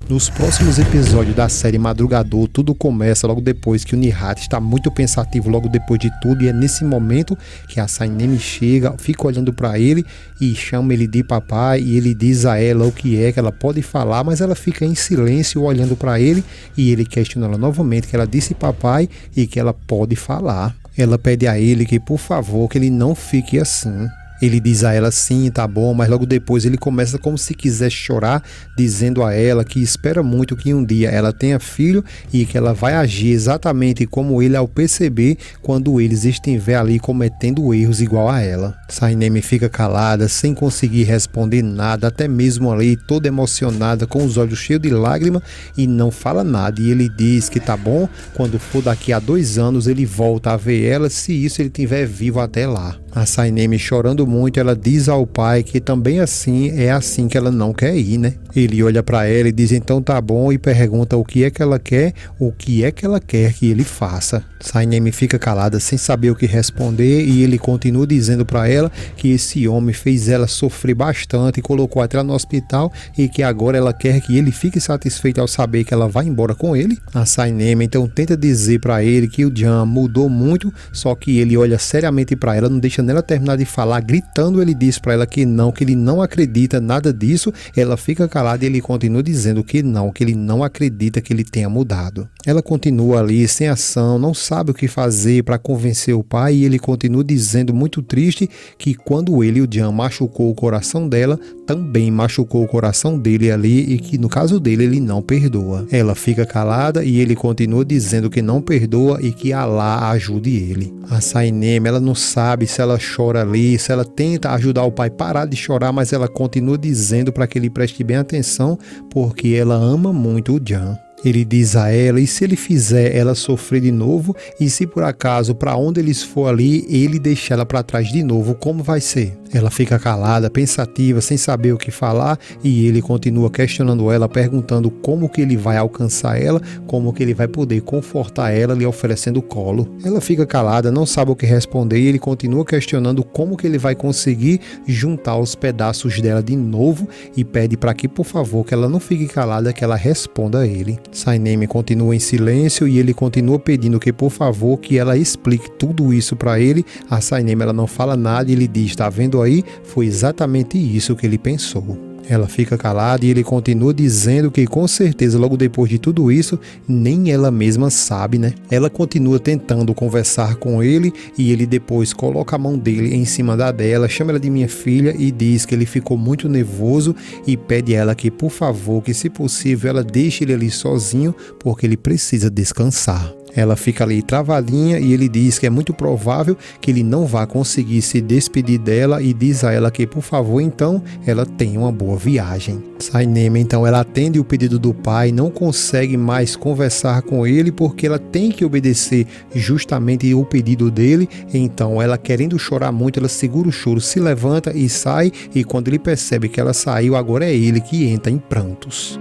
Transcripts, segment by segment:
Nos próximos episódios da série Madrugador, tudo começa logo depois que o Nihat está muito pensativo logo depois de tudo, e é nesse momento que a Saineme chega, fica olhando para ele e chama ele de papai, e ele diz a ela o que é que ela pode falar, mas ela fica em silêncio olhando para ele, e ele questiona ela novamente que ela disse papai e que ela pode falar. Ela pede a ele que por favor que ele não fique assim. Ele diz a ela sim, tá bom, mas logo depois ele começa como se quisesse chorar, dizendo a ela que espera muito que um dia ela tenha filho e que ela vai agir exatamente como ele ao perceber quando eles estiver ali cometendo erros igual a ela. Saineme fica calada, sem conseguir responder nada, até mesmo ali toda emocionada, com os olhos cheios de lágrimas, e não fala nada. E ele diz que tá bom, quando for daqui a 2 anos ele volta a ver ela, se isso ele estiver vivo até lá. A Saineme, chorando muito, ela diz ao pai que também assim é assim que ela não quer ir, né? Ele olha para ela e diz então tá bom, e pergunta o que é que ela quer, o que é que ela quer que ele faça. Saineme fica calada sem saber o que responder, e ele continua dizendo para ela que esse homem fez ela sofrer bastante e colocou até ela no hospital, e que agora ela quer que ele fique satisfeito ao saber que ela vai embora com ele. A Saineme então tenta dizer para ele que o Jan mudou muito, só que ele olha seriamente para ela, não deixa nela terminar de falar, gritando. Ele diz para ela que ele não acredita nada disso. Ela fica calada e ele continua dizendo que ele não acredita que ele tenha mudado. Ela continua ali sem ação, não sabe o que fazer para convencer o pai, e ele continua dizendo muito triste que quando ele, o Jan, machucou o coração dela, também machucou o coração dele ali, e que no caso dele ele não perdoa. Ela fica calada e ele continua dizendo que não perdoa e que Alá ajude ele. A Saineme, ela não sabe se ela chora ali, se ela tenta ajudar o pai a parar de chorar, mas ela continua dizendo para que ele preste bem atenção, porque ela ama muito o Jan. Ele diz a ela, e se ele fizer ela sofrer de novo, e se por acaso para onde eles for ali, ele deixar ela para trás de novo, como vai ser? Ela fica calada, pensativa, sem saber o que falar, e ele continua questionando ela, perguntando como que ele vai alcançar ela, como que ele vai poder confortar ela, lhe oferecendo colo. Ela fica calada, não sabe o que responder, e ele continua questionando como que ele vai conseguir juntar os pedaços dela de novo, e pede para que, por favor, que ela não fique calada, que ela responda a ele. Saineme continua em silêncio, e ele continua pedindo que, por favor, que ela explique tudo isso para ele. A Saineme, ela não fala nada, e ele diz, tá vendo aí? Foi exatamente isso que ele pensou. Ela fica calada e ele continua dizendo que com certeza logo depois de tudo isso, nem ela mesma sabe, né? Ela continua tentando conversar com ele, e ele depois coloca a mão dele em cima da dela, chama ela de minha filha e diz que ele ficou muito nervoso, e pede a ela que por favor, que se possível ela deixe ele ali sozinho, porque ele precisa descansar. Ela fica ali travadinha, e ele diz que é muito provável que ele não vá conseguir se despedir dela, e diz a ela que por favor então ela tenha uma boa viagem. Saineme então ela atende o pedido do pai, não consegue mais conversar com ele porque ela tem que obedecer justamente o pedido dele. Então ela, querendo chorar muito, ela segura o choro, se levanta e sai, e quando ele percebe que ela saiu, agora é ele que entra em prantos.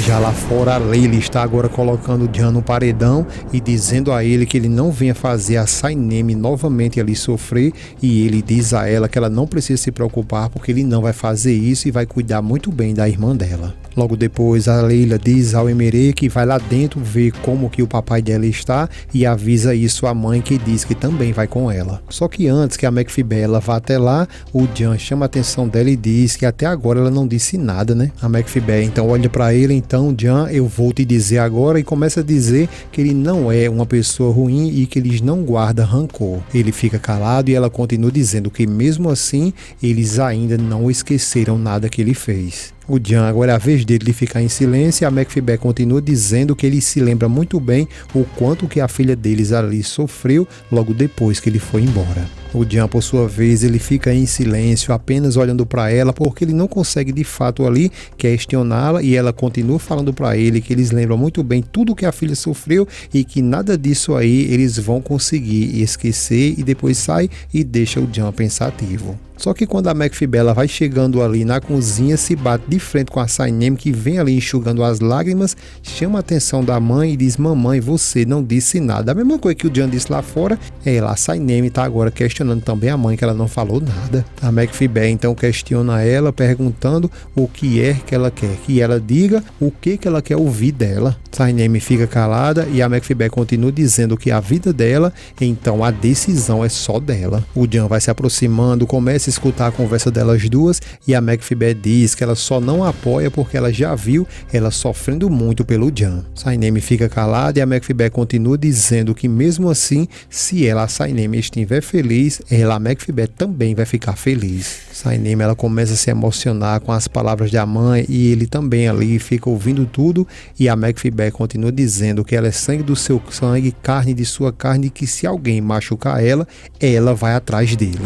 Já lá fora, a Leila está agora colocando o Jan no paredão e dizendo a ele que ele não venha fazer a Saineme novamente ali sofrer, e ele diz a ela que ela não precisa se preocupar porque ele não vai fazer isso e vai cuidar muito bem da irmã dela. Logo depois, a Leila diz ao Emerê que vai lá dentro ver como que o papai dela está, e avisa isso à mãe, que diz que também vai com ela. Só que antes que a Mekfibe ela vá até lá, o Jan chama a atenção dela e diz que até agora ela não disse nada, né? A Mekfibe então olha para ele, então Jan, eu vou te dizer agora, e começa a dizer que ele não é uma pessoa ruim e que eles não guardam rancor. Ele fica calado e ela continua dizendo que mesmo assim eles ainda não esqueceram nada que ele fez. O Jan, agora é a vez dele de ficar em silêncio, e a Mekfibe continua dizendo que ele se lembra muito bem o quanto que a filha deles ali sofreu logo depois que ele foi embora. O Jan, por sua vez, ele fica em silêncio, apenas olhando para ela, porque ele não consegue de fato ali questioná-la, e ela continua falando para ele que eles lembram muito bem tudo que a filha sofreu e que nada disso aí eles vão conseguir esquecer, e depois sai e deixa o Jan pensativo. Só que quando a Macfibé ela vai chegando ali na cozinha, se bate de frente com a Sainem, que vem ali enxugando as lágrimas, chama a atenção da mãe e diz: mamãe, você não disse nada. A mesma coisa que o Jan disse lá fora, a Sainem tá agora questionando também a mãe, que ela não falou nada. A Macfibé então questiona ela, perguntando o que é que ela quer que ela diga, o que ela quer ouvir dela. Sainem fica calada e a Macfibé continua dizendo que a vida dela, então a decisão é só dela. O Jan vai se aproximando, começa a escutar a conversa delas duas e a Macfibé diz que ela só não apoia porque ela já viu ela sofrendo muito pelo Jan. Sainem fica calada e a Macfibé continua dizendo que mesmo assim, se ela, a Sainem, estiver feliz, ela, a Macfibé, também vai ficar feliz. Sainem ela começa a se emocionar com as palavras da mãe e ele também ali fica ouvindo tudo e a Macfibé continua dizendo que ela é sangue do seu sangue, carne de sua carne, e que se alguém machucar ela, ela vai atrás dele.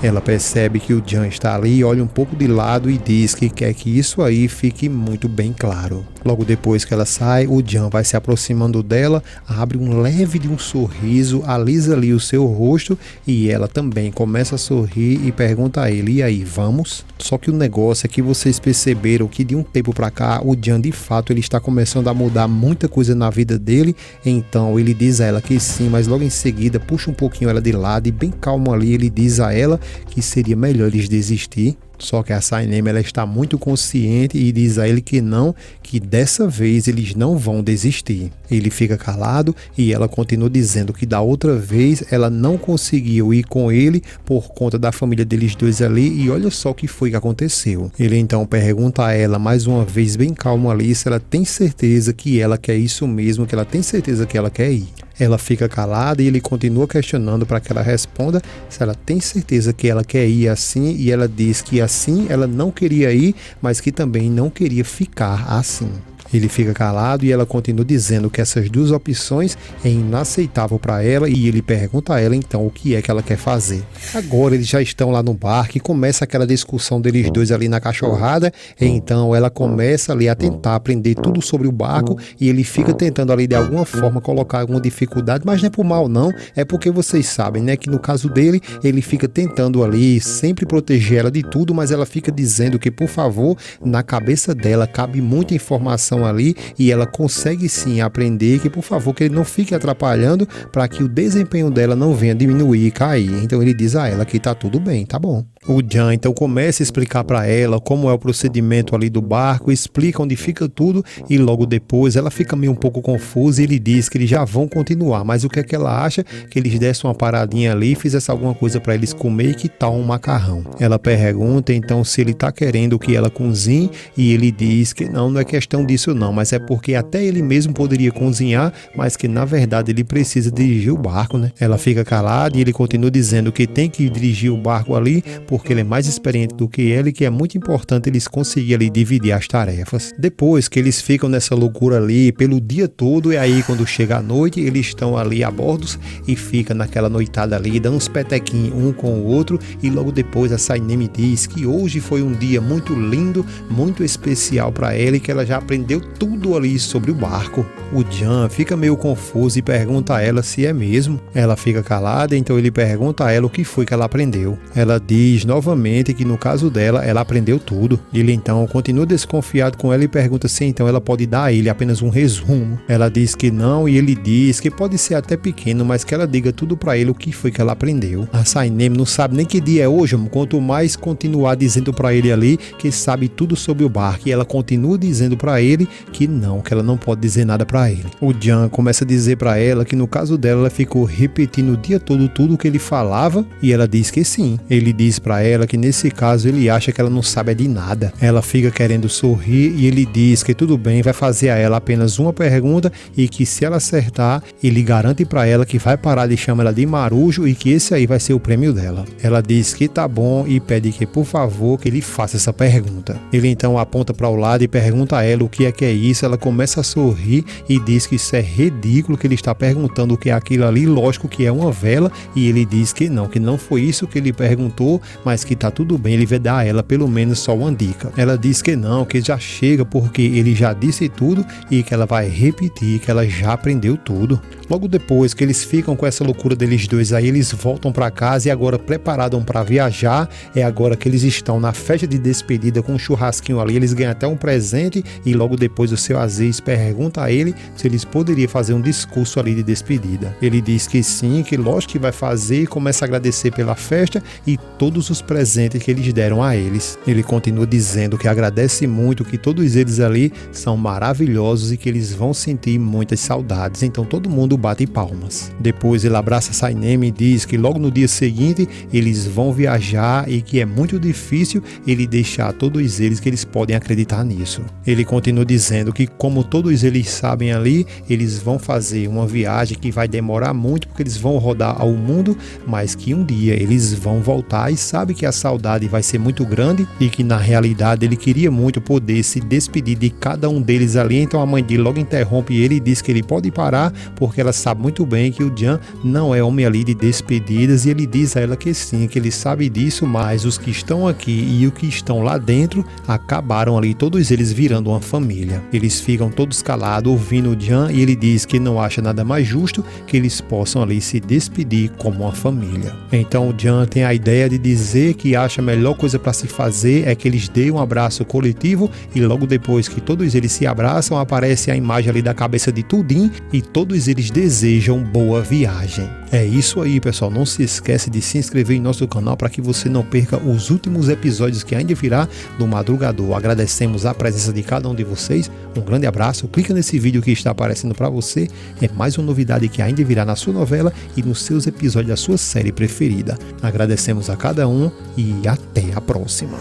Ela percebe que o Jan está ali, olha um pouco de lado e diz que quer que isso aí fique muito bem claro. Logo depois que ela sai, o Jan vai se aproximando dela, abre um leve de um sorriso, alisa ali o seu rosto e ela também começa a sorrir e pergunta a ele: e aí, vamos? Só que o negócio é que vocês perceberam que de um tempo pra cá, o Jan de fato ele está começando a mudar muita coisa na vida dele, então ele diz a ela que sim, mas logo em seguida puxa um pouquinho ela de lado e bem calmo ali ele diz a ela que seria melhor eles desistir. Só que a Sainem ela está muito consciente e diz a ele que não, que dessa vez eles não vão desistir. Ele fica calado e ela continua dizendo que da outra vez ela não conseguiu ir com ele por conta da família deles dois ali e olha só o que foi que aconteceu. Ele então pergunta a ela mais uma vez bem calmo ali se ela tem certeza que ela quer isso mesmo, que ela tem certeza que ela quer ir. Ela fica calada e ele continua questionando para que ela responda se ela tem certeza que ela quer ir assim e ela diz que assim ela não queria ir, mas que também não queria ficar assim. Ele fica calado e ela continua dizendo que essas duas opções é inaceitável para ela e ele pergunta a ela então o que é que ela quer fazer. Agora eles já estão lá no barco e começa aquela discussão deles dois ali na cachorrada, então ela começa ali a tentar aprender tudo sobre o barco e ele fica tentando ali de alguma forma colocar alguma dificuldade, mas não é por mal não, é porque vocês sabem, né, que no caso dele, ele fica tentando ali sempre proteger ela de tudo, mas ela fica dizendo que por favor, na cabeça dela cabe muita informação ali e ela consegue sim aprender que por favor que ele não fique atrapalhando para que o desempenho dela não venha diminuir e cair. Então ele diz a ela que tá tudo bem, tá bom. O Jan então começa a explicar para ela como é o procedimento ali do barco, explica onde fica tudo e logo depois ela fica meio um pouco confusa e ele diz que eles já vão continuar, mas o que é que ela acha? Que eles dessem uma paradinha ali e fizessem alguma coisa para eles comer e que tal um macarrão. Ela pergunta então se ele tá querendo que ela cozinhe e ele diz que não é questão disso não, mas é porque até ele mesmo poderia cozinhar, mas que na verdade ele precisa dirigir o barco, né? Ela fica calada e ele continua dizendo que tem que dirigir o barco ali porque ele é mais experiente do que ela e que é muito importante eles conseguirem ali dividir as tarefas. Depois que eles ficam nessa loucura ali pelo dia todo, e aí quando chega a noite, eles estão ali a bordos e fica naquela noitada ali, dando uns petequinhos um com o outro, e logo depois a Sainem diz que hoje foi um dia muito lindo, muito especial para ela e que ela já aprendeu tudo ali sobre o barco. O Jan fica meio confuso e pergunta a ela se é mesmo. Ela fica calada, então ele pergunta a ela o que foi que ela aprendeu. Ela diz novamente que no caso dela, ela aprendeu tudo. Ele então continua desconfiado com ela e pergunta se então ela pode dar a ele apenas um resumo. Ela diz que não e ele diz que pode ser até pequeno, mas que ela diga tudo pra ele o que foi que ela aprendeu. A Sainem não sabe nem que dia é hoje, quanto mais continuar dizendo pra ele ali que sabe tudo sobre o barco, e ela continua dizendo pra ele que ela não pode dizer nada pra ele. O Jan começa a dizer pra ela que no caso dela, ela ficou repetindo o dia todo tudo o que ele falava e ela diz que sim. Ele diz pra ela que nesse caso ele acha que ela não sabe de nada. Ela fica querendo sorrir e ele diz que tudo bem, vai fazer a ela apenas uma pergunta e que se ela acertar, ele garante pra ela que vai parar de chamar ela de marujo e que esse aí vai ser o prêmio dela. Ela diz que tá bom e pede que por favor que ele faça essa pergunta. Ele então aponta para o lado e pergunta a ela o que é isso. Ela começa a sorrir e diz que isso é ridículo, que ele está perguntando o que é aquilo ali, lógico que é uma vela, e ele diz que não foi isso que ele perguntou, mas que tá tudo bem, ele vai dar a ela pelo menos só uma dica. Ela diz que não, que já chega porque ele já disse tudo e que ela vai repetir, que ela já aprendeu tudo. Logo depois que eles ficam com essa loucura deles dois aí, eles voltam para casa e agora prepararam para viajar. É agora que eles estão na festa de despedida com um churrasquinho ali, eles ganham até um presente e logo depois o seu Aziz pergunta a ele se eles poderiam fazer um discurso ali de despedida. Ele diz que sim, que lógico que vai fazer e começa a agradecer pela festa e todos os presentes que eles deram a eles. Ele continua dizendo que agradece muito, que todos eles ali são maravilhosos e que eles vão sentir muitas saudades. Então todo mundo bate palmas. Depois ele abraça Sainem e diz que logo no dia seguinte eles vão viajar e que é muito difícil ele deixar todos eles, que eles podem acreditar nisso. Ele continua dizendo que como todos eles sabem ali, eles vão fazer uma viagem que vai demorar muito porque eles vão rodar ao mundo, mas que um dia eles vão voltar e sabe que a saudade vai ser muito grande e que na realidade ele queria muito poder se despedir de cada um deles ali. Então a mãe dele logo interrompe ele e diz que ele pode parar porque ela sabe muito bem que o Jan não é homem ali de despedidas e ele diz a ela que sim, que ele sabe disso, mas os que estão aqui e os que estão lá dentro acabaram ali todos eles virando uma família. Eles ficam todos calados ouvindo o Jan e ele diz que não acha nada mais justo que eles possam ali se despedir como uma família. Então o Jan tem a ideia de dizer que acha a melhor coisa para se fazer é que eles deem um abraço coletivo e logo depois que todos eles se abraçam aparece a imagem ali da cabeça de Tudin e todos eles desejam boa viagem. É isso aí, pessoal, não se esquece de se inscrever em nosso canal para que você não perca os últimos episódios que ainda virá do Madrugador. Agradecemos a presença de cada um de vocês, um grande abraço, clica nesse vídeo que está aparecendo para você, é mais uma novidade que ainda virá na sua novela e nos seus episódios da sua série preferida. Agradecemos a cada um e até a próxima.